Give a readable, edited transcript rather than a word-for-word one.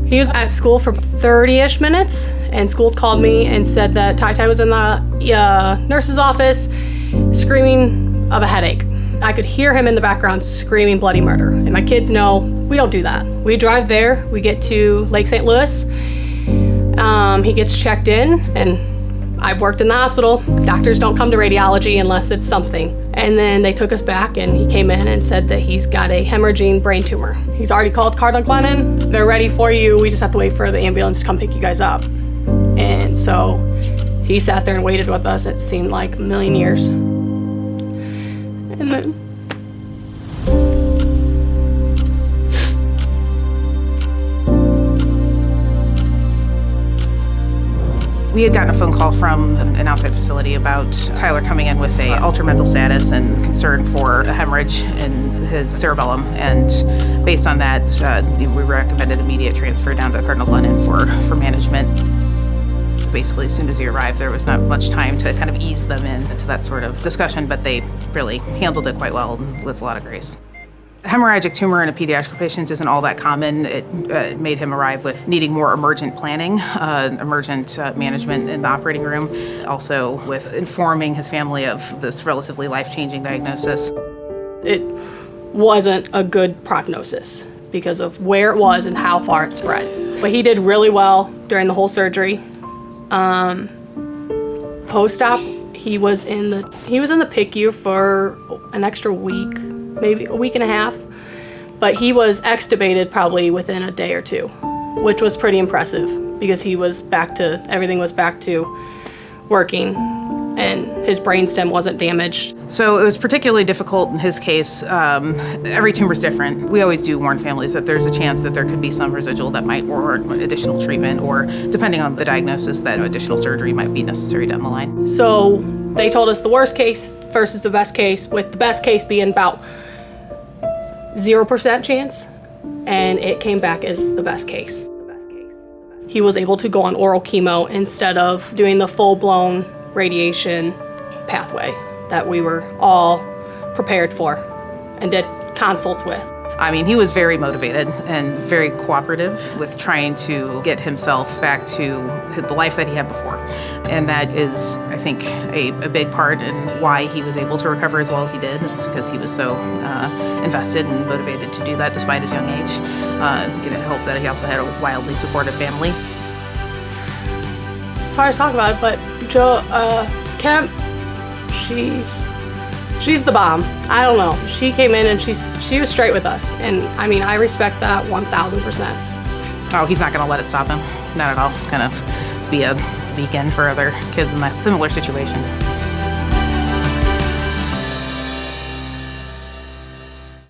He was at school for 30-ish minutes, and school called me and said that Tai was in the nurse's office screaming of a headache. I could hear him in the background screaming bloody murder. And my kids know we don't do that. We drive there, we get to Lake St. Louis, he gets checked in, and I've worked in the hospital. Doctors don't come to radiology unless it's something. And then they took us back, and he came in and said that he's got a hemorrhaging brain tumor. He's already called Cardinal Glennon. They're ready for you. We just have to wait for the ambulance to come pick you guys up. And so he sat there and waited with us. It seemed like a million years. And then we had gotten a phone call from an outside facility about Tyler coming in with a altered mental status and concern for a hemorrhage in his cerebellum. And based on that, we recommended immediate transfer down to Cardinal Glennon for management. Basically, as soon as he arrived, there was not much time to kind of ease them into that sort of discussion, but they really handled it quite well with a lot of grace. Hemorrhagic tumor in a pediatric patient isn't all that common. It made him arrive with needing more emergent planning, emergent management in the operating room, also with informing his family of this relatively life-changing diagnosis. It wasn't a good prognosis because of where it was and how far it spread. But he did really well during the whole surgery. Post-op, he was in the PICU for an extra week, maybe a week and a half, but he was extubated probably within a day or two, which was pretty impressive because everything was back to working and his brainstem wasn't damaged. So it was particularly difficult in his case. Every tumor's different. We always do warn families that there's a chance that there could be some residual that might warrant additional treatment, or depending on the diagnosis, that additional surgery might be necessary down the line. So they told us the worst case versus the best case, with the best case being about 0% chance, and it came back as the best case. He was able to go on oral chemo instead of doing the full-blown radiation pathway that we were all prepared for and did consults with. I mean, he was very motivated and very cooperative with trying to get himself back to the life that he had before. And that is, I think, a big part in why he was able to recover as well as he did, is because he was so invested and motivated to do that despite his young age. It helped that he also had a wildly supportive family. It's hard to talk about it, but Kemp, she's the bomb. I don't know. She came in and she was straight with us. And I mean, I respect that 1,000%. Oh, he's not going to let it stop him. Not at all. Kind of be a beacon for other kids in that similar situation.